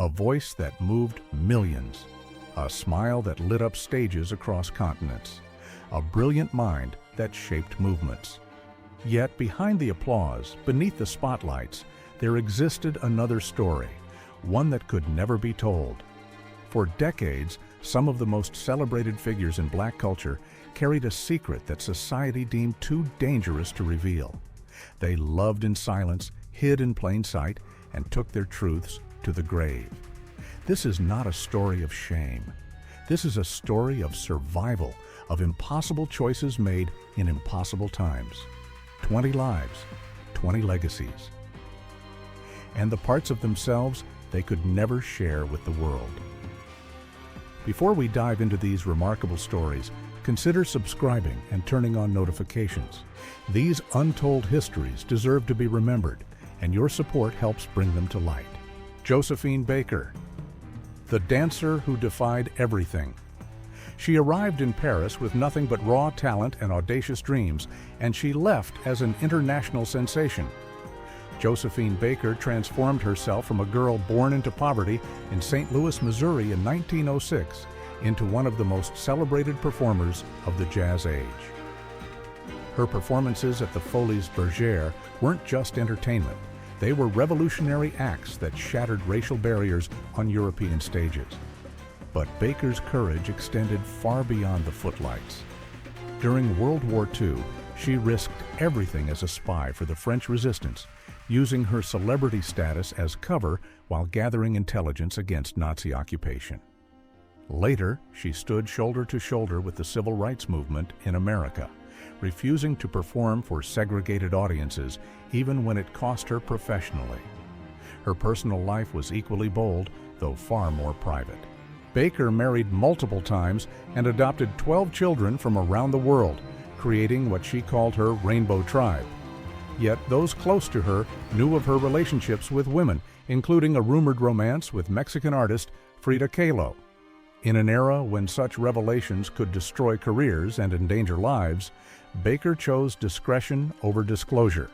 a voice that moved millions, a smile that lit up stages across continents, a brilliant mind that shaped movements. Yet behind the applause, beneath the spotlights, there existed another story, one that could never be told. For decades, some of the most celebrated figures in Black culture carried a secret that society deemed too dangerous to reveal. They loved in silence, hid in plain sight, and took their truths to the grave. This is not a story of shame. This is a story of survival, of impossible choices made in impossible times. 20 lives, 20 legacies. And the parts of themselves they could never share with the world. Before we dive into these remarkable stories, consider subscribing and turning on notifications. These untold histories deserve to be remembered, and your support helps bring them to light. Josephine Baker, the dancer who defied everything. She arrived in Paris with nothing but raw talent and audacious dreams, and she left as an international sensation. Josephine Baker transformed herself from a girl born into poverty in St. Louis, Missouri in 1906 into one of the most celebrated performers of the jazz age. Her performances at the Folies Bergère weren't just entertainment. They were revolutionary acts that shattered racial barriers on European stages. But Baker's courage extended far beyond the footlights. During World War II, she risked everything as a spy for the French resistance, using her celebrity status as cover while gathering intelligence against Nazi occupation. Later, she stood shoulder to shoulder with the civil rights movement in America, refusing to perform for segregated audiences even when it cost her professionally. Her personal life was equally bold, though far more private. Baker married multiple times and adopted 12 children from around the world, creating what she called her Rainbow Tribe. Yet those close to her knew of her relationships with women, including a rumored romance with Mexican artist Frida Kahlo. In an era when such revelations could destroy careers and endanger lives, Baker chose discretion over disclosure.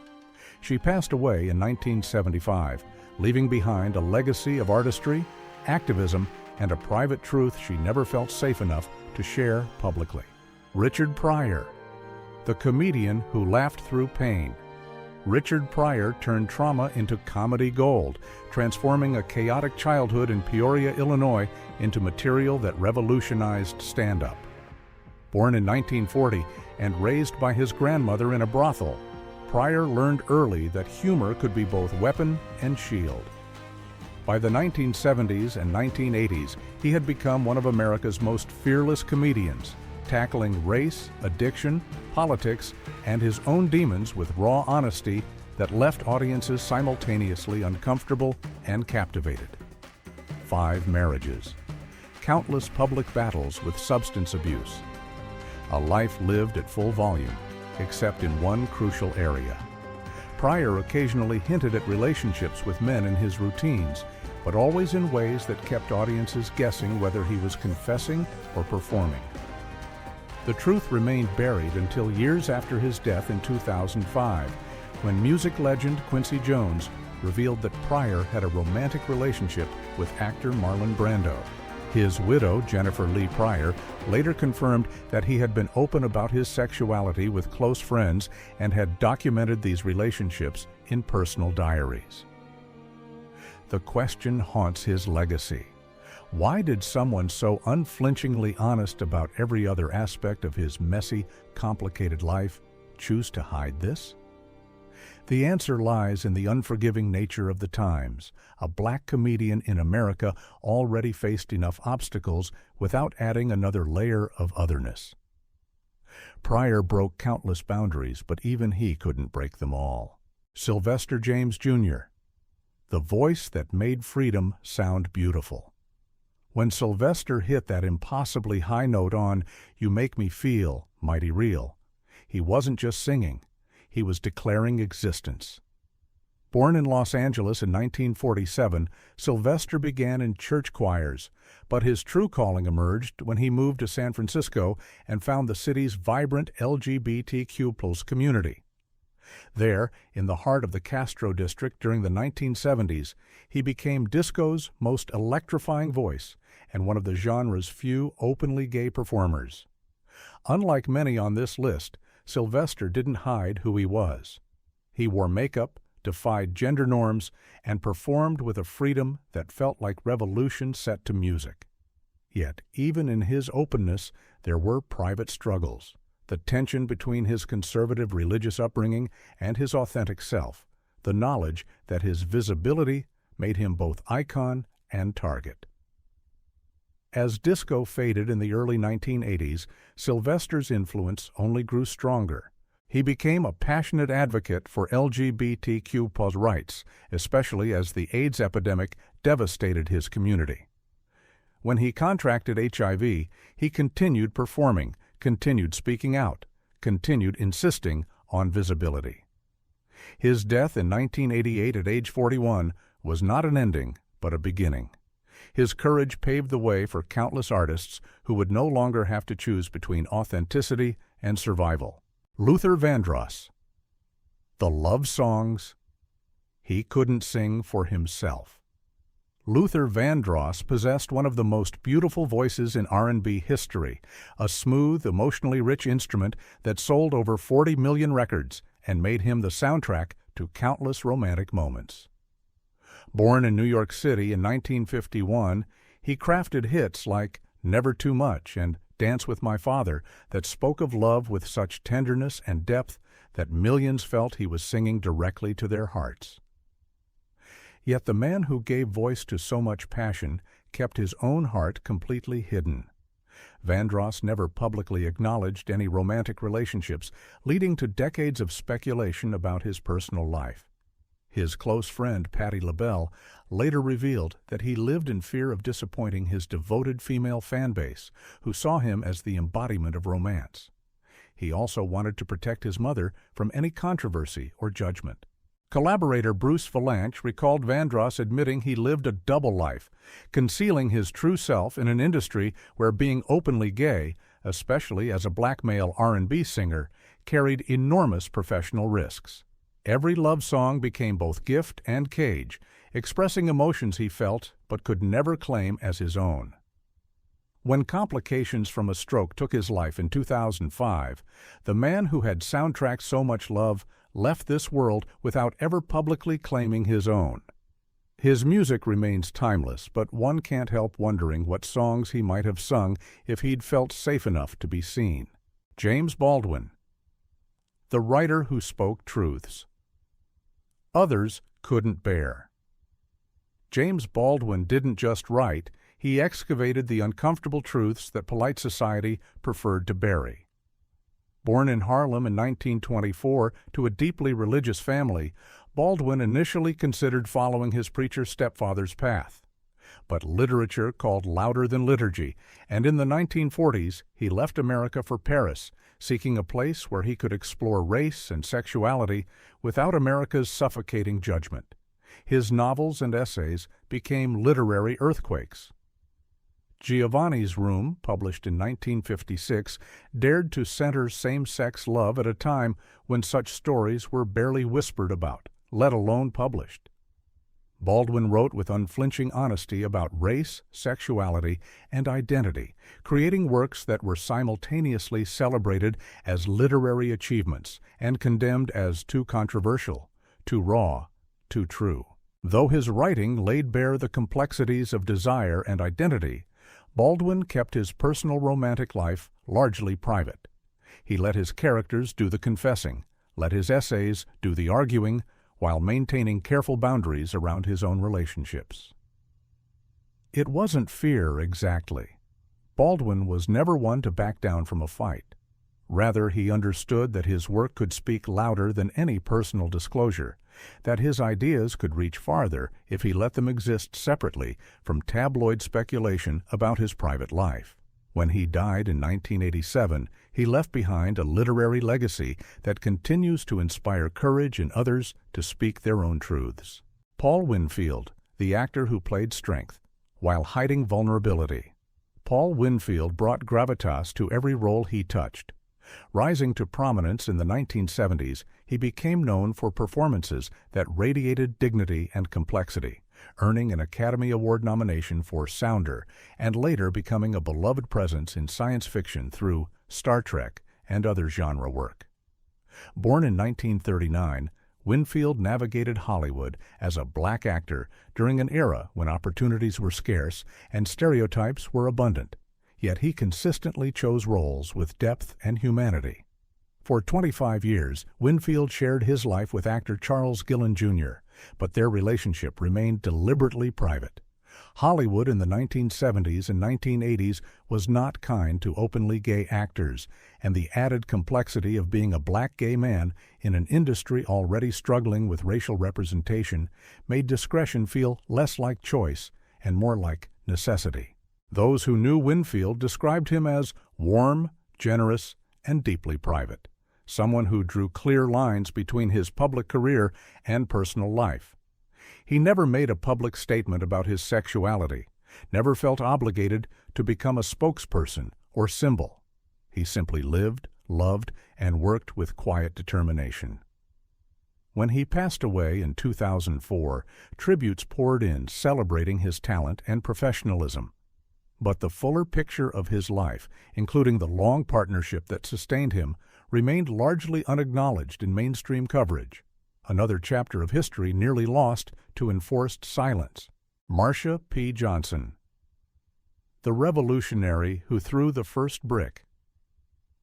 She passed away in 1975, leaving behind a legacy of artistry, activism, and a private truth she never felt safe enough to share publicly. Richard Pryor, the comedian who laughed through pain. Richard Pryor turned trauma into comedy gold, transforming a chaotic childhood in Peoria, Illinois, into material that revolutionized stand-up. Born in 1940 and raised by his grandmother in a brothel, Pryor learned early that humor could be both weapon and shield. By the 1970s and 1980s, he had become one of America's most fearless comedians, tackling race, addiction, politics, and his own demons with raw honesty that left audiences simultaneously uncomfortable and captivated. 5 marriages, countless public battles with substance abuse, a life lived at full volume, except in one crucial area. Pryor occasionally hinted at relationships with men in his routines, but always in ways that kept audiences guessing whether he was confessing or performing. The truth remained buried until years after his death in 2005, when music legend Quincy Jones revealed that Pryor had a romantic relationship with actor Marlon Brando. His widow, Jennifer Lee Pryor, later confirmed that he had been open about his sexuality with close friends and had documented these relationships in personal diaries. The question haunts his legacy. Why did someone so unflinchingly honest about every other aspect of his messy, complicated life choose to hide this? The answer lies in the unforgiving nature of the times. A black comedian in America already faced enough obstacles without adding another layer of otherness. Pryor broke countless boundaries, but even he couldn't break them all. Sylvester James Jr., the voice that made freedom sound beautiful. When Sylvester hit that impossibly high note on "You Make Me Feel Mighty Real," he wasn't just singing, he was declaring existence. Born in Los Angeles in 1947, Sylvester began in church choirs, but his true calling emerged when he moved to San Francisco and found the city's vibrant LGBTQ+ community. There, in the heart of the Castro district during the 1970s, he became disco's most electrifying voice and one of the genre's few openly gay performers. Unlike many on this list, Sylvester didn't hide who he was. He wore makeup, defied gender norms, and performed with a freedom that felt like revolution set to music. Yet, even in his openness, there were private struggles. The tension between his conservative religious upbringing and his authentic self, the knowledge that his visibility made him both icon and target. As disco faded in the early 1980s, Sylvester's influence only grew stronger. He became a passionate advocate for LGBTQ+ rights, especially as the AIDS epidemic devastated his community. When he contracted HIV, he continued performing, continued speaking out, continued insisting on visibility. His death in 1988 at age 41 was not an ending, but a beginning. His courage paved the way for countless artists who would no longer have to choose between authenticity and survival. Luther Vandross. The love songs he couldn't sing for himself. Luther Vandross possessed one of the most beautiful voices in R&B history, a smooth, emotionally rich instrument that sold over 40 million records and made him the soundtrack to countless romantic moments. Born in New York City in 1951, he crafted hits like Never Too Much and Dance with My Father that spoke of love with such tenderness and depth that millions felt he was singing directly to their hearts. Yet the man who gave voice to so much passion kept his own heart completely hidden. Vandross never publicly acknowledged any romantic relationships, leading to decades of speculation about his personal life. His close friend, Patti LaBelle, later revealed that he lived in fear of disappointing his devoted female fan base, who saw him as the embodiment of romance. He also wanted to protect his mother from any controversy or judgment. Collaborator Bruce Vilanch recalled Vandross admitting he lived a double life, concealing his true self in an industry where being openly gay, especially as a black male R&B singer, carried enormous professional risks. Every love song became both gift and cage, expressing emotions he felt but could never claim as his own. When complications from a stroke took his life in 2005, the man who had soundtracked so much love left this world without ever publicly claiming his own. His music remains timeless, but one can't help wondering what songs he might have sung if he'd felt safe enough to be seen. James Baldwin. The writer who spoke truths others couldn't bear. James Baldwin didn't just write, he excavated the uncomfortable truths that polite society preferred to bury. Born in Harlem in 1924 to a deeply religious family, Baldwin initially considered following his preacher stepfather's path. But literature called louder than liturgy, and in the 1940s he left America for Paris, seeking a place where he could explore race and sexuality without America's suffocating judgment. His novels and essays became literary earthquakes. Giovanni's Room, published in 1956, dared to center same-sex love at a time when such stories were barely whispered about, let alone published. Baldwin wrote with unflinching honesty about race, sexuality, and identity, creating works that were simultaneously celebrated as literary achievements and condemned as too controversial, too raw, too true. Though his writing laid bare the complexities of desire and identity, Baldwin kept his personal romantic life largely private. He let his characters do the confessing, let his essays do the arguing, while maintaining careful boundaries around his own relationships. It wasn't fear exactly. Baldwin was never one to back down from a fight. Rather, he understood that his work could speak louder than any personal disclosure, that his ideas could reach farther if he let them exist separately from tabloid speculation about his private life. When he died in 1987, he left behind a literary legacy that continues to inspire courage in others to speak their own truths. Paul Winfield, the actor who played strength, while hiding vulnerability. Paul Winfield brought gravitas to every role he touched. Rising to prominence in the 1970s, he became known for performances that radiated dignity and complexity, earning an Academy Award nomination for Sounder, and later becoming a beloved presence in science fiction through Star Trek and other genre work. Born in 1939, Winfield navigated Hollywood as a black actor during an era when opportunities were scarce and stereotypes were abundant. Yet he consistently chose roles with depth and humanity. For 25 years, Winfield shared his life with actor Charles Gillen Jr., but their relationship remained deliberately private. Hollywood in the 1970s and 1980s was not kind to openly gay actors, and the added complexity of being a black gay man in an industry already struggling with racial representation made discretion feel less like choice and more like necessity. Those who knew Winfield described him as warm, generous, and deeply private, someone who drew clear lines between his public career and personal life. He never made a public statement about his sexuality, never felt obligated to become a spokesperson or symbol. He simply lived, loved, and worked with quiet determination. When he passed away in 2004, tributes poured in celebrating his talent and professionalism. But the fuller picture of his life, including the long partnership that sustained him, remained largely unacknowledged in mainstream coverage. Another chapter of history nearly lost to enforced silence. Marsha P. Johnson, the revolutionary who threw the first brick.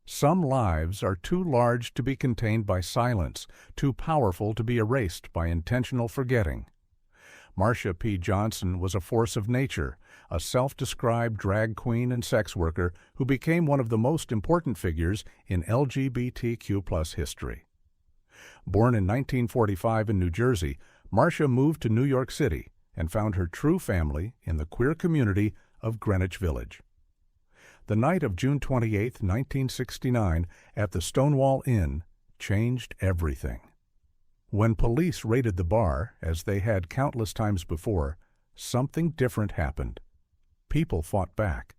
Some lives are too large to be contained by silence, too powerful to be erased by intentional forgetting. Marsha P. Johnson was a force of nature, a self-described drag queen and sex worker who became one of the most important figures in LGBTQ+ history. Born in 1945 in New Jersey, Marsha moved to New York City and found her true family in the queer community of Greenwich Village. The night of June 28, 1969, at the Stonewall Inn changed everything. When police raided the bar, as they had countless times before, something different happened. People fought back.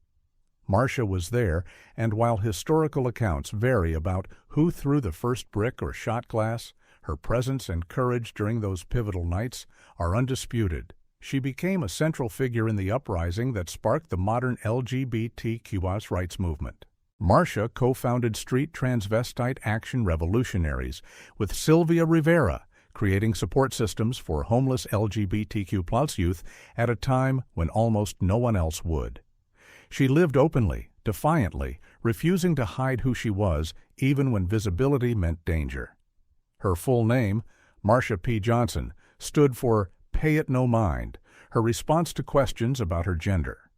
Marsha was there, and while historical accounts vary about who threw the first brick or shot glass, her presence and courage during those pivotal nights are undisputed. She became a central figure in the uprising that sparked the modern LGBTQ+ rights movement. Marsha co-founded Street Transvestite Action Revolutionaries with Sylvia Rivera, creating support systems for homeless LGBTQ+ youth at a time when almost no one else would. She lived openly, defiantly, refusing to hide who she was, even when visibility meant danger. Her full name, Marsha P. Johnson, stood for Pay It No Mind, her response to questions about her gender.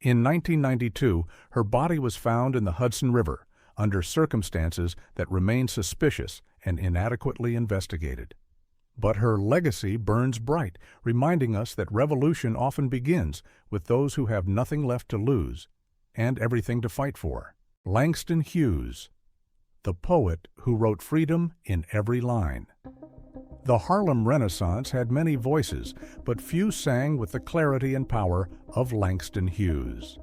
In 1992, her body was found in the Hudson River, under circumstances that remain suspicious and inadequately investigated. But her legacy burns bright, reminding us that revolution often begins with those who have nothing left to lose and everything to fight for. Langston Hughes, the poet who wrote freedom in every line. The Harlem Renaissance had many voices, but few sang with the clarity and power of Langston Hughes.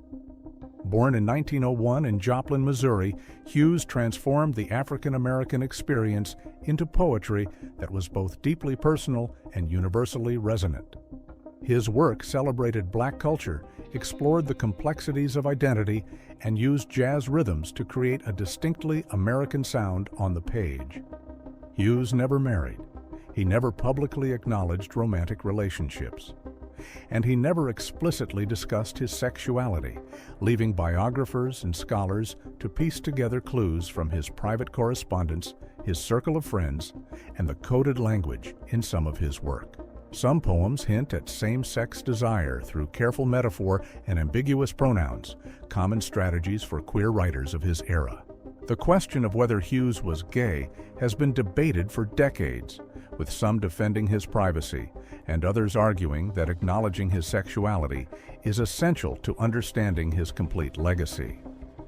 Born in 1901 in Joplin, Missouri, Hughes transformed the African-American experience into poetry that was both deeply personal and universally resonant. His work celebrated black culture, explored the complexities of identity, and used jazz rhythms to create a distinctly American sound on the page. Hughes never married. He never publicly acknowledged romantic relationships. And he never explicitly discussed his sexuality, leaving biographers and scholars to piece together clues from his private correspondence, his circle of friends, and the coded language in some of his work. Some poems hint at same-sex desire through careful metaphor and ambiguous pronouns, common strategies for queer writers of his era. The question of whether Hughes was gay has been debated for decades, with some defending his privacy and others arguing that acknowledging his sexuality is essential to understanding his complete legacy.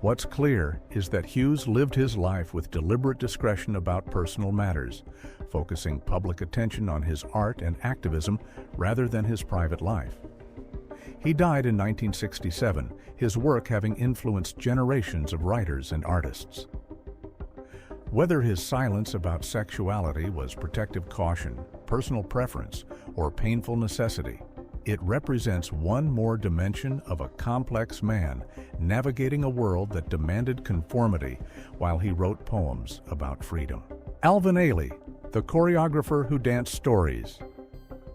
What's clear is that Hughes lived his life with deliberate discretion about personal matters, focusing public attention on his art and activism rather than his private life. He died in 1967, his work having influenced generations of writers and artists. Whether his silence about sexuality was protective caution, personal preference, or painful necessity, it represents one more dimension of a complex man navigating a world that demanded conformity while he wrote poems about freedom. Alvin Ailey, the choreographer who danced stories.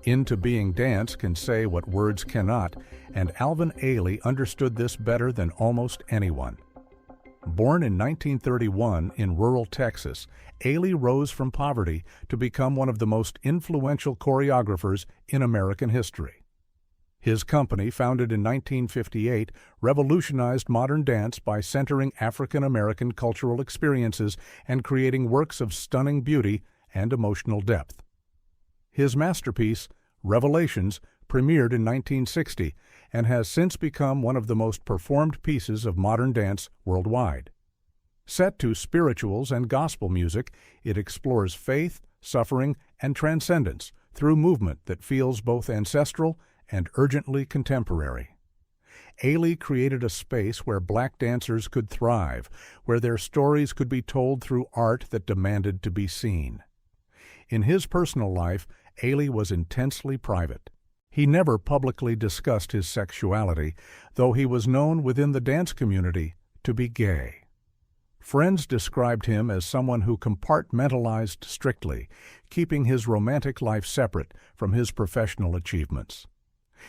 Into Being Dance can say what words cannot, and Alvin Ailey understood this better than almost anyone. Born in 1931 in rural Texas, Ailey rose from poverty to become one of the most influential choreographers in American history. His company, founded in 1958, revolutionized modern dance by centering African American cultural experiences and creating works of stunning beauty and emotional depth. His masterpiece, Revelations, premiered in 1960 and has since become one of the most performed pieces of modern dance worldwide. Set to spirituals and gospel music, it explores faith, suffering, and transcendence through movement that feels both ancestral and urgently contemporary. Ailey created a space where Black dancers could thrive, where their stories could be told through art that demanded to be seen. In his personal life, Ailey was intensely private. He never publicly discussed his sexuality, though he was known within the dance community to be gay. Friends described him as someone who compartmentalized strictly, keeping his romantic life separate from his professional achievements.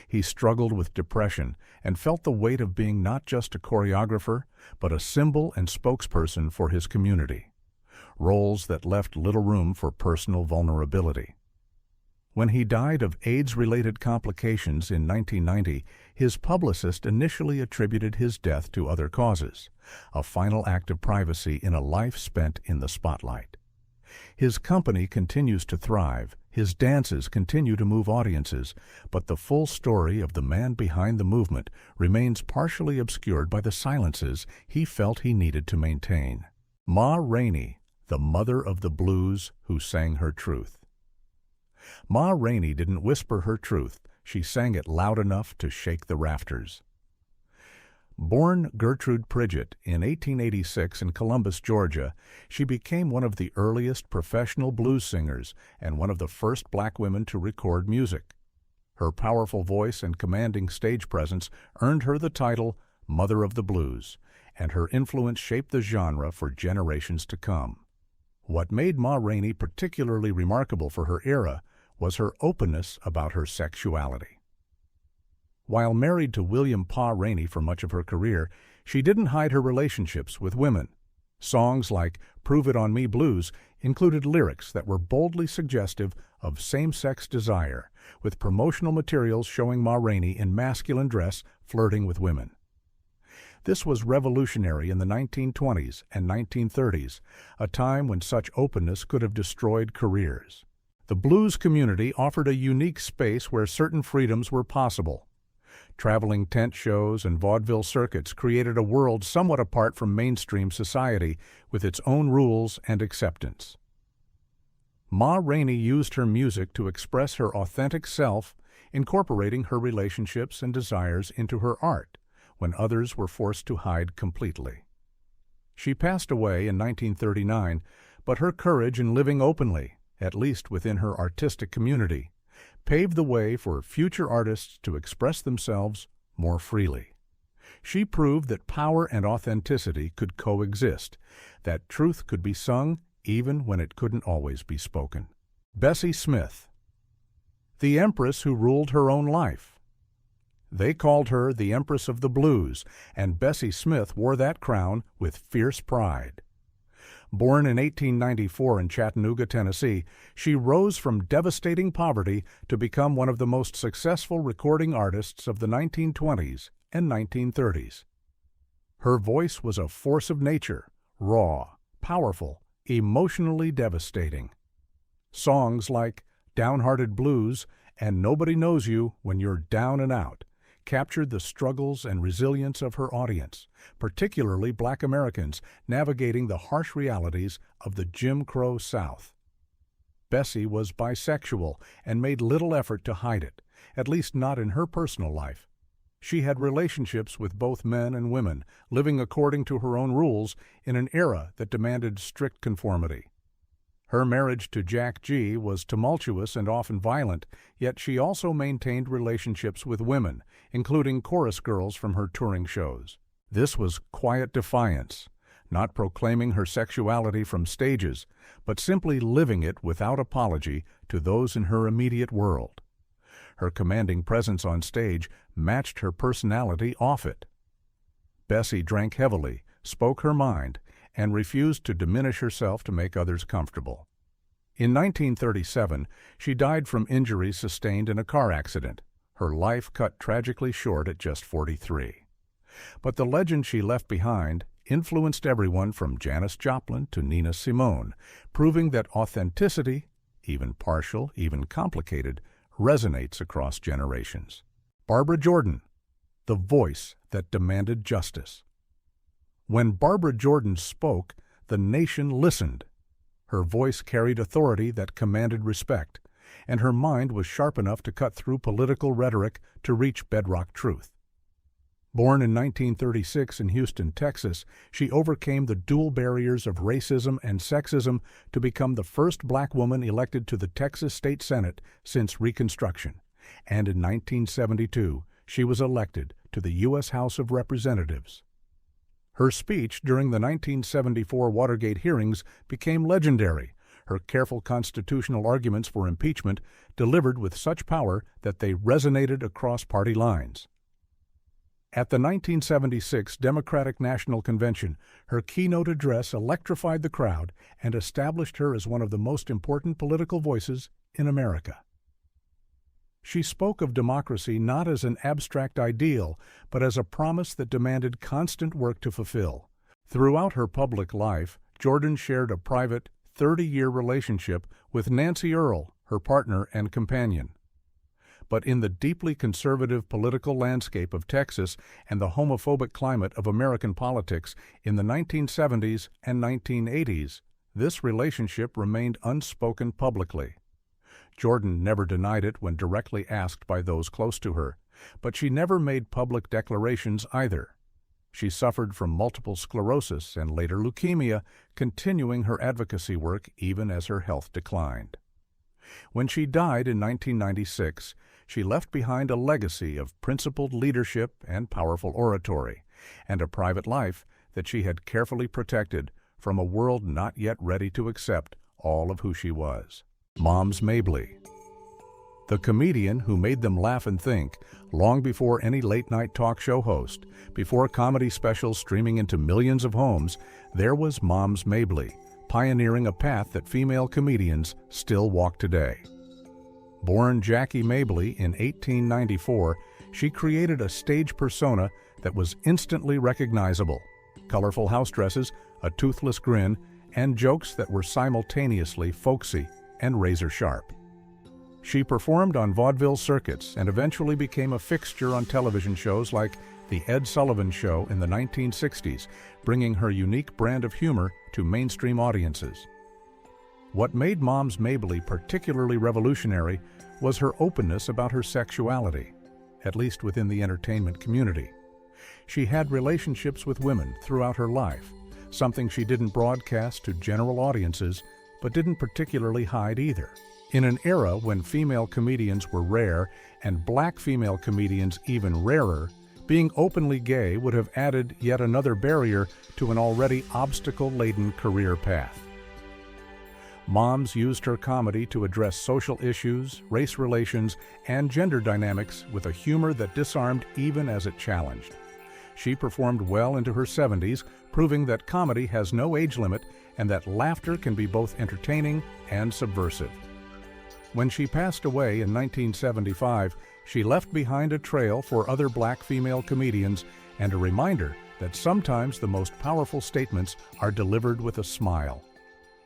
He struggled with depression and felt the weight of being not just a choreographer, but a symbol and spokesperson for his community, roles that left little room for personal vulnerability. When he died of AIDS-related complications in 1990, his publicist initially attributed his death to other causes, a final act of privacy in a life spent in the spotlight. His company continues to thrive, his dances continue to move audiences, but the full story of the man behind the movement remains partially obscured by the silences he felt he needed to maintain. Ma Rainey, the mother of the blues who sang her truth. Ma Rainey didn't whisper her truth, she sang it loud enough to shake the rafters. Born Gertrude Pridgett in 1886 in Columbus, Georgia, she became one of the earliest professional blues singers and one of the first Black women to record music. Her powerful voice and commanding stage presence earned her the title Mother of the Blues, and her influence shaped the genre for generations to come. What made Ma Rainey particularly remarkable for her era was her openness about her sexuality. While married to William Pa Rainey for much of her career, she didn't hide her relationships with women. Songs like Prove It On Me Blues included lyrics that were boldly suggestive of same-sex desire, with promotional materials showing Ma Rainey in masculine dress flirting with women. This was revolutionary in the 1920s and 1930s, a time when such openness could have destroyed careers. The blues community offered a unique space where certain freedoms were possible. Traveling tent shows and vaudeville circuits created a world somewhat apart from mainstream society, with its own rules and acceptance. Ma Rainey used her music to express her authentic self, incorporating her relationships and desires into her art, when others were forced to hide completely. She passed away in 1939, but her courage in living openly, at least within her artistic community, paved the way for future artists to express themselves more freely. She proved that power and authenticity could coexist, that truth could be sung even when it couldn't always be spoken. Bessie Smith, the empress who ruled her own life. They called her the Empress of the Blues, and Bessie Smith wore that crown with fierce pride. Born in 1894 in Chattanooga, Tennessee, she rose from devastating poverty to become one of the most successful recording artists of the 1920s and 1930s. Her voice was a force of nature, raw, powerful, emotionally devastating. Songs like Downhearted Blues and Nobody Knows You When You're Down and Out captured the struggles and resilience of her audience, particularly Black Americans navigating the harsh realities of the Jim Crow South. Bessie was bisexual and made little effort to hide it, at least not in her personal life. She had relationships with both men and women, living according to her own rules in an era that demanded strict conformity. Her marriage to Jack G. was tumultuous and often violent, yet she also maintained relationships with women, including chorus girls from her touring shows. This was quiet defiance, not proclaiming her sexuality from stages, but simply living it without apology to those in her immediate world. Her commanding presence on stage matched her personality off it. Bessie drank heavily, spoke her mind, and refused to diminish herself to make others comfortable. In 1937, she died from injuries sustained in a car accident, her life cut tragically short at just 43. But the legend she left behind influenced everyone from Janis Joplin to Nina Simone, proving that authenticity, even partial, even complicated, resonates across generations. Barbara Jordan, the voice that demanded justice. When Barbara Jordan spoke, the nation listened. Her voice carried authority that commanded respect, and her mind was sharp enough to cut through political rhetoric to reach bedrock truth. Born in 1936 in Houston, Texas, she overcame the dual barriers of racism and sexism to become the first black woman elected to the Texas State Senate since Reconstruction, and in 1972, she was elected to the U.S. House of Representatives. Her speech during the 1974 Watergate hearings became legendary, her careful constitutional arguments for impeachment delivered with such power that they resonated across party lines. At the 1976 Democratic National Convention, her keynote address electrified the crowd and established her as one of the most important political voices in America. She spoke of democracy not as an abstract ideal, but as a promise that demanded constant work to fulfill. Throughout her public life, Jordan shared a private, 30-year relationship with Nancy Earl, her partner and companion. But in the deeply conservative political landscape of Texas and the homophobic climate of American politics in the 1970s and 1980s, this relationship remained unspoken publicly. Jordan never denied it when directly asked by those close to her, but she never made public declarations either. She suffered from multiple sclerosis and later leukemia, continuing her advocacy work even as her health declined. When she died in 1996, she left behind a legacy of principled leadership and powerful oratory, and a private life that she had carefully protected from a world not yet ready to accept all of who she was. Moms Mabley. The comedian who made them laugh and think long before any late-night talk show host, before comedy specials streaming into millions of homes, there was Moms Mabley, pioneering a path that female comedians still walk today. Born Jackie Mabley in 1894, she created a stage persona that was instantly recognizable: colorful house dresses, a toothless grin, and jokes that were simultaneously folksy and razor-sharp. She performed on vaudeville circuits and eventually became a fixture on television shows like The Ed Sullivan Show in the 1960s, bringing her unique brand of humor to mainstream audiences. What made Moms Mabley particularly revolutionary was her openness about her sexuality, at least within the entertainment community. She had relationships with women throughout her life, something she didn't broadcast to general audiences, but didn't particularly hide either. In an era when female comedians were rare and black female comedians even rarer, being openly gay would have added yet another barrier to an already obstacle-laden career path. Moms used her comedy to address social issues, race relations, and gender dynamics with a humor that disarmed even as it challenged. She performed well into her 70s, proving that comedy has no age limit and that laughter can be both entertaining and subversive. When she passed away in 1975, she left behind a trail for other black female comedians and a reminder that sometimes the most powerful statements are delivered with a smile.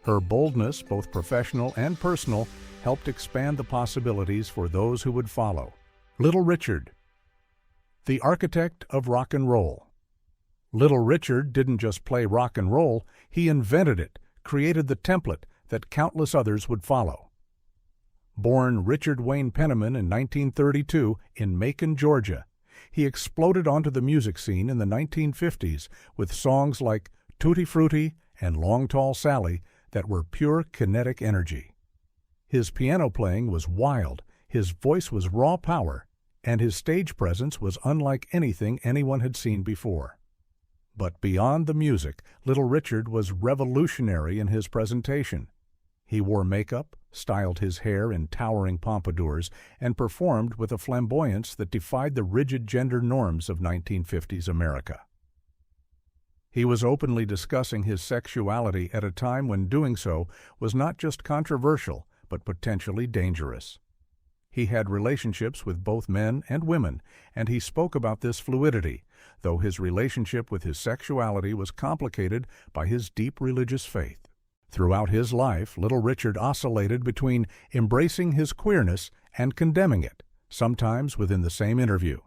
Her boldness, both professional and personal, helped expand the possibilities for those who would follow. Little Richard, the architect of rock and roll. Little Richard didn't just play rock and roll, he invented it, created the template that countless others would follow. Born Richard Wayne Penniman in 1932 in Macon, Georgia, He exploded onto the music scene in the 1950s with songs like Tutti Frutti and Long Tall Sally that were pure kinetic energy. His piano playing was wild, his voice was raw power, and his stage presence was unlike anything anyone had seen before. But beyond the music, Little Richard was revolutionary in his presentation. He wore makeup, styled his hair in towering pompadours, and performed with a flamboyance that defied the rigid gender norms of 1950s America. He was openly discussing his sexuality at a time when doing so was not just controversial, but potentially dangerous. He had relationships with both men and women, and he spoke about this fluidity, though his relationship with his sexuality was complicated by his deep religious faith. Throughout his life, Little Richard oscillated between embracing his queerness and condemning it, sometimes within the same interview.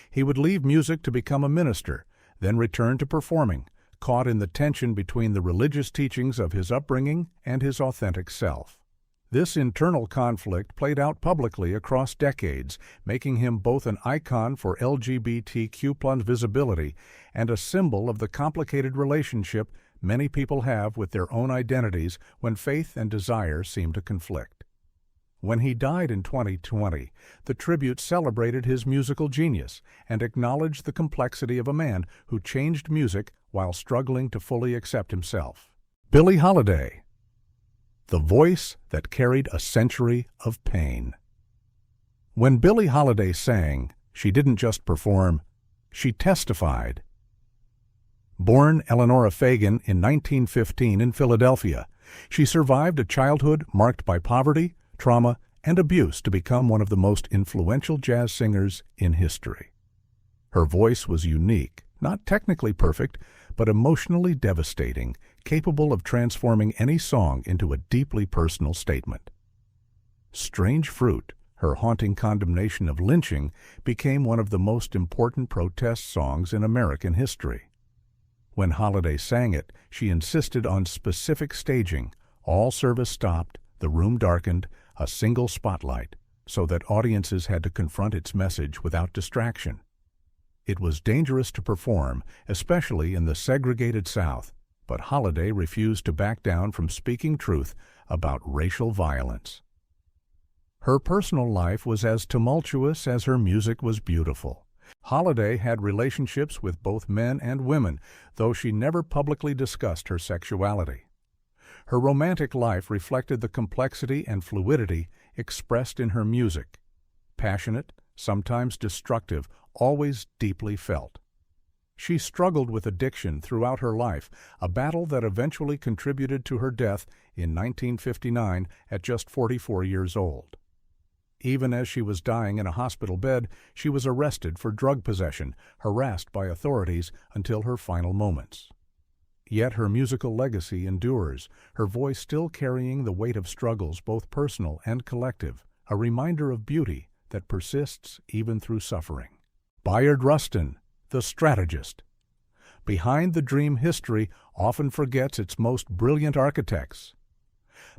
He would leave music to become a minister, then return to performing, caught in the tension between the religious teachings of his upbringing and his authentic self. This internal conflict played out publicly across decades, making him both an icon for LGBTQ+ visibility and a symbol of the complicated relationship many people have with their own identities when faith and desire seem to conflict. When he died in 2020, the tribute celebrated his musical genius and acknowledged the complexity of a man who changed music while struggling to fully accept himself. Billie Holiday, the voice that carried a century of pain. When Billie Holiday sang, she didn't just perform, she testified. Born Eleanora Fagan in 1915 in Philadelphia, she survived a childhood marked by poverty, trauma, and abuse to become one of the most influential jazz singers in history. Her voice was unique, not technically perfect, but emotionally devastating, capable of transforming any song into a deeply personal statement. Strange Fruit, her haunting condemnation of lynching, became one of the most important protest songs in American history. When Holiday sang it, she insisted on specific staging. All service stopped, the room darkened, a single spotlight, so that audiences had to confront its message without distraction. It was dangerous to perform, especially in the segregated South, but Holiday refused to back down from speaking truth about racial violence. Her personal life was as tumultuous as her music was beautiful. Holiday had relationships with both men and women, though she never publicly discussed her sexuality. Her romantic life reflected the complexity and fluidity expressed in her music. Passionate, sometimes destructive, always deeply felt. She struggled with addiction throughout her life, a battle that eventually contributed to her death in 1959 at just 44 years old. Even as she was dying in a hospital bed, she was arrested for drug possession, harassed by authorities until her final moments. Yet her musical legacy endures, her voice still carrying the weight of struggles both personal and collective, a reminder of beauty that persists even through suffering. Bayard Rustin, the strategist. Behind the dream history often forgets its most brilliant architects.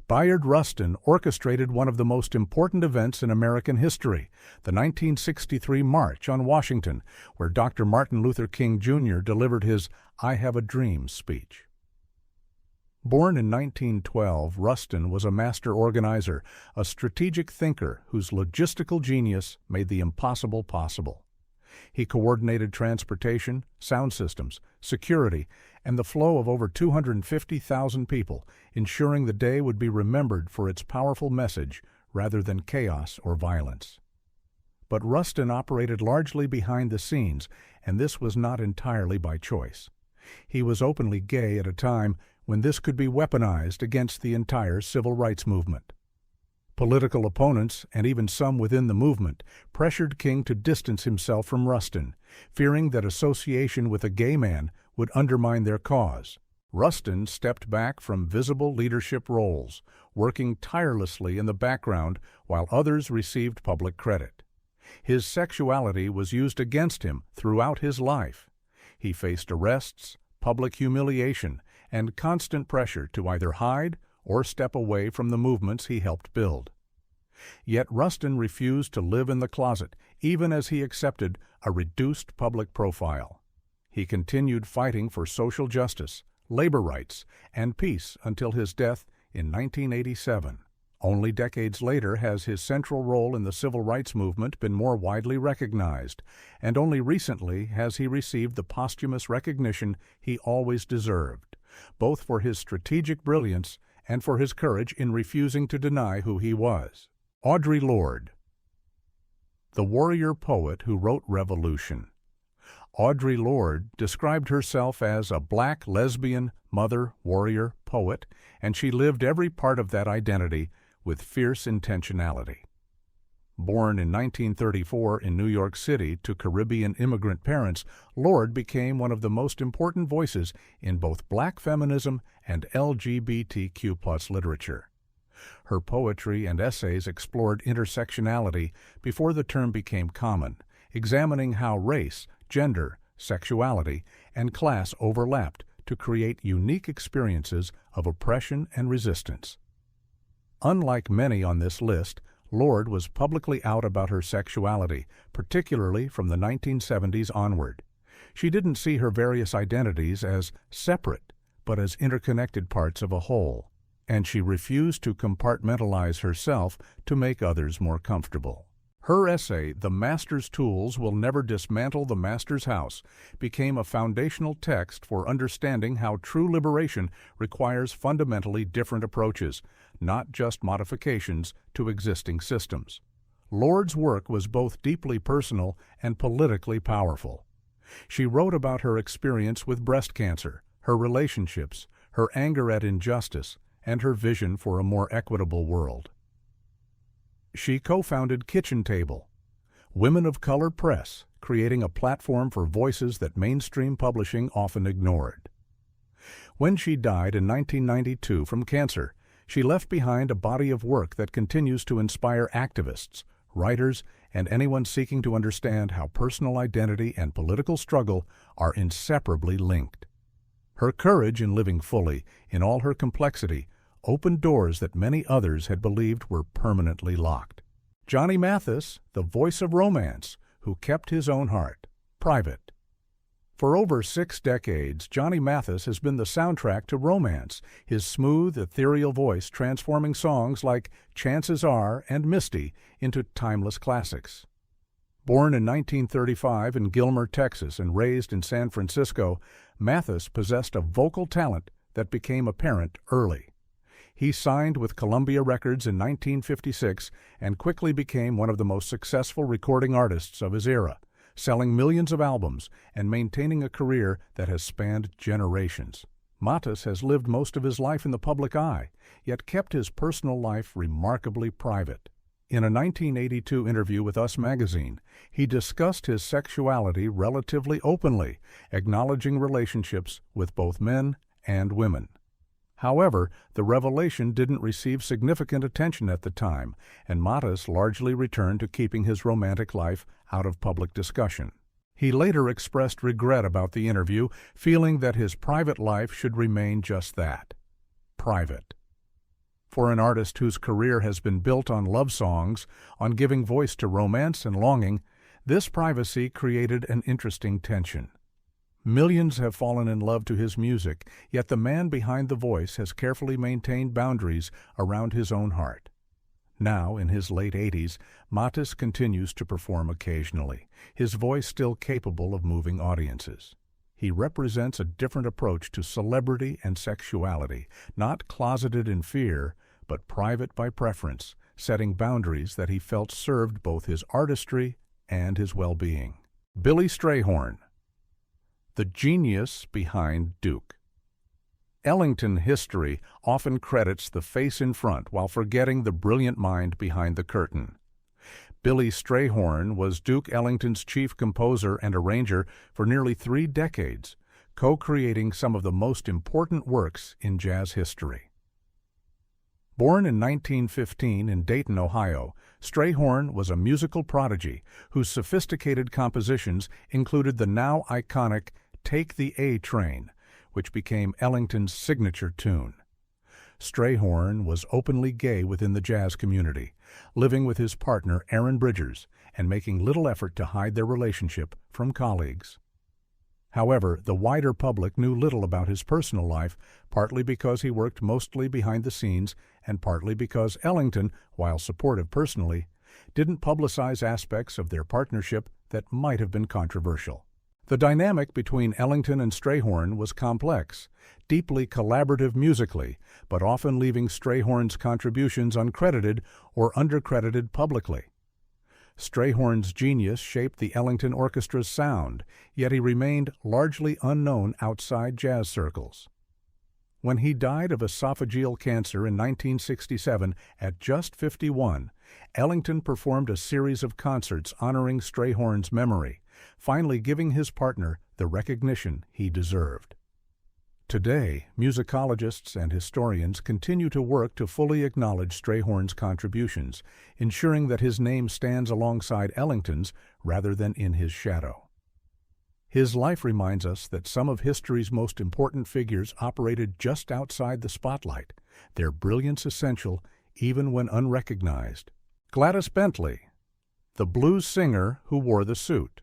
Bayard Rustin orchestrated one of the most important events in American history, the 1963 March on Washington, where Dr. Martin Luther King Jr. delivered his "I Have a Dream" speech. Born in 1912, Rustin was a master organizer, a strategic thinker whose logistical genius made the impossible possible. He coordinated transportation, sound systems, security, and the flow of over 250,000 people, ensuring the day would be remembered for its powerful message rather than chaos or violence. But Rustin operated largely behind the scenes, and this was not entirely by choice. He was openly gay at a time when this could be weaponized against the entire civil rights movement. Political opponents, and even some within the movement, pressured King to distance himself from Rustin, fearing that association with a gay man would undermine their cause. Rustin stepped back from visible leadership roles, working tirelessly in the background while others received public credit. His sexuality was used against him throughout his life. He faced arrests, public humiliation, and constant pressure to either hide or step away from the movements he helped build. Yet Rustin refused to live in the closet, even as he accepted a reduced public profile. He continued fighting for social justice, labor rights, and peace until his death in 1987. Only decades later has his central role in the civil rights movement been more widely recognized, and only recently has he received the posthumous recognition he always deserved, both for his strategic brilliance and for his courage in refusing to deny who he was. Audre Lorde, the warrior poet who wrote Revolution. Audre Lorde described herself as a black lesbian, mother, warrior, poet, and she lived every part of that identity with fierce intentionality. Born in 1934 in New York City to Caribbean immigrant parents, Lorde became one of the most important voices in both black feminism and LGBTQ+ literature. Her poetry and essays explored intersectionality before the term became common, examining how race, gender, sexuality, and class overlapped to create unique experiences of oppression and resistance. Unlike many on this list, Lorde was publicly out about her sexuality, particularly from the 1970s onward. She didn't see her various identities as separate, but as interconnected parts of a whole, and she refused to compartmentalize herself to make others more comfortable. Her essay, "The Master's Tools Will Never Dismantle the Master's House," became a foundational text for understanding how true liberation requires fundamentally different approaches, not just modifications to existing systems. Lorde's work was both deeply personal and politically powerful. She wrote about her experience with breast cancer, her relationships, her anger at injustice, and her vision for a more equitable world. She co-founded Kitchen Table, Women of Color Press, creating a platform for voices that mainstream publishing often ignored. When she died in 1992 from cancer, she left behind a body of work that continues to inspire activists, writers, and anyone seeking to understand how personal identity and political struggle are inseparably linked. Her courage in living fully, in all her complexity, opened doors that many others had believed were permanently locked. Johnny Mathis, the voice of romance, who kept his own heart private. For over 6 decades, Johnny Mathis has been the soundtrack to romance, his smooth, ethereal voice transforming songs like Chances Are and Misty into timeless classics. Born in 1935 in Gilmer, Texas, and raised in San Francisco, Mathis possessed a vocal talent that became apparent early. He signed with Columbia Records in 1956 and quickly became one of the most successful recording artists of his era, selling millions of albums and maintaining a career that has spanned generations. Mathis has lived most of his life in the public eye, yet kept his personal life remarkably private. In a 1982 interview with Us magazine, he discussed his sexuality relatively openly, acknowledging relationships with both men and women. However, the revelation didn't receive significant attention at the time, and Mathis largely returned to keeping his romantic life out of public discussion. He later expressed regret about the interview, feeling that his private life should remain just that, private. For an artist whose career has been built on love songs, on giving voice to romance and longing, this privacy created an interesting tension. Millions have fallen in love to his music, yet the man behind the voice has carefully maintained boundaries around his own heart. Now, in his late 80s, Mathis continues to perform occasionally, his voice still capable of moving audiences. He represents a different approach to celebrity and sexuality, not closeted in fear, but private by preference, setting boundaries that he felt served both his artistry and his well-being. Billy Strayhorn, the genius behind Duke. Ellington history often credits the face in front while forgetting the brilliant mind behind the curtain. Billy Strayhorn was Duke Ellington's chief composer and arranger for nearly 3 decades, co-creating some of the most important works in jazz history. Born in 1915 in Dayton, Ohio, Strayhorn was a musical prodigy whose sophisticated compositions included the now iconic Take the A Train, which became Ellington's signature tune. Strayhorn was openly gay within the jazz community, living with his partner Aaron Bridgers and making little effort to hide their relationship from colleagues. However, the wider public knew little about his personal life, partly because he worked mostly behind the scenes and partly because Ellington, while supportive personally, didn't publicize aspects of their partnership that might have been controversial. The dynamic between Ellington and Strayhorn was complex, deeply collaborative musically, but often leaving Strayhorn's contributions uncredited or undercredited publicly. Strayhorn's genius shaped the Ellington Orchestra's sound, yet he remained largely unknown outside jazz circles. When he died of esophageal cancer in 1967 at just 51, Ellington performed a series of concerts honoring Strayhorn's memory, finally giving his partner the recognition he deserved. Today, musicologists and historians continue to work to fully acknowledge Strayhorn's contributions, ensuring that his name stands alongside Ellington's rather than in his shadow. His life reminds us that some of history's most important figures operated just outside the spotlight, their brilliance essential even when unrecognized. Gladys Bentley, the blues singer who wore the suit.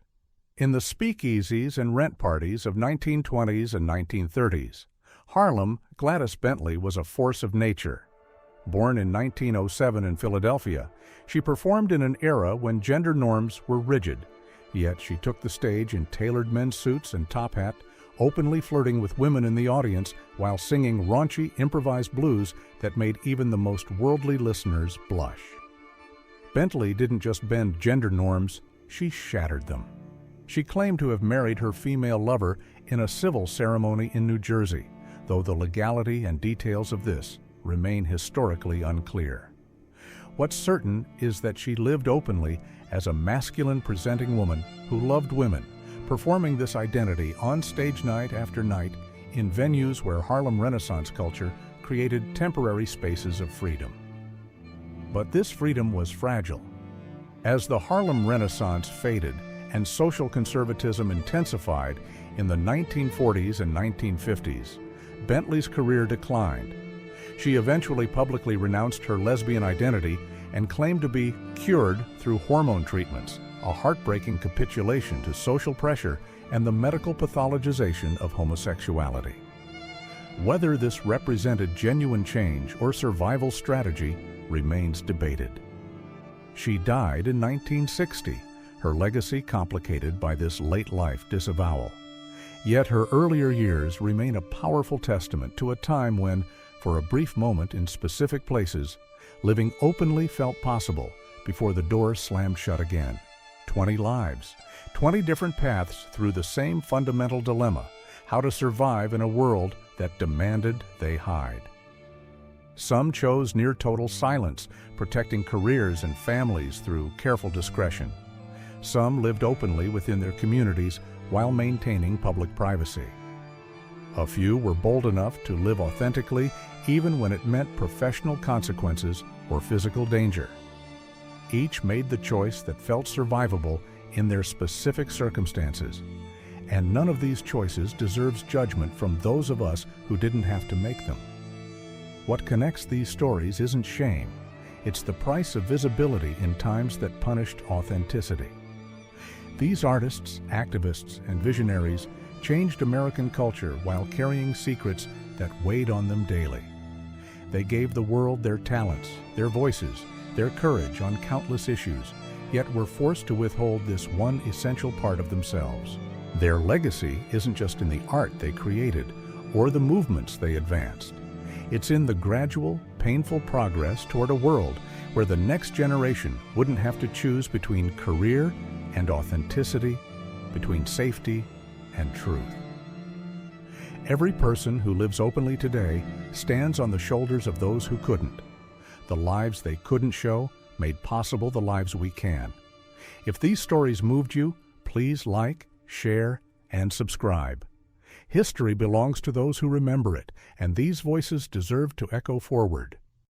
In the speakeasies and rent parties of 1920s and 1930s, Harlem, Gladys Bentley was a force of nature. Born in 1907 in Philadelphia, she performed in an era when gender norms were rigid, yet she took the stage in tailored men's suits and top hat, openly flirting with women in the audience while singing raunchy improvised blues that made even the most worldly listeners blush. Bentley didn't just bend gender norms, she shattered them. She claimed to have married her female lover in a civil ceremony in New Jersey, though the legality and details of this remain historically unclear. What's certain is that she lived openly as a masculine-presenting woman who loved women, performing this identity on stage night after night in venues where Harlem Renaissance culture created temporary spaces of freedom. But this freedom was fragile. As the Harlem Renaissance faded and social conservatism intensified in the 1940s and 1950s, Bentley's career declined. She eventually publicly renounced her lesbian identity and claimed to be cured through hormone treatments, a heartbreaking capitulation to social pressure and the medical pathologization of homosexuality. Whether this represented genuine change or survival strategy remains debated. She died in 1960, her legacy complicated by this late-life disavowal. Yet her earlier years remain a powerful testament to a time when, for a brief moment in specific places, living openly felt possible before the doors slammed shut again. 20 lives, 20 different paths through the same fundamental dilemma, how to survive in a world that demanded they hide. Some chose near total silence, protecting careers and families through careful discretion. Some lived openly within their communities while maintaining public privacy. A few were bold enough to live authentically even when it meant professional consequences or physical danger. Each made the choice that felt survivable in their specific circumstances, and none of these choices deserves judgment from those of us who didn't have to make them. What connects these stories isn't shame, it's the price of visibility in times that punished authenticity. These artists, activists, and visionaries changed American culture while carrying secrets that weighed on them daily. They gave the world their talents, their voices, their courage on countless issues, yet were forced to withhold this one essential part of themselves. Their legacy isn't just in the art they created or the movements they advanced. It's in the gradual, painful progress toward a world where the next generation wouldn't have to choose between career and authenticity, between safety and truth. Every person who lives openly today stands on the shoulders of those who couldn't. The lives they couldn't show made possible the lives we can. If these stories moved you, please like, share, and subscribe. History belongs to those who remember it, and these voices deserve to echo forward.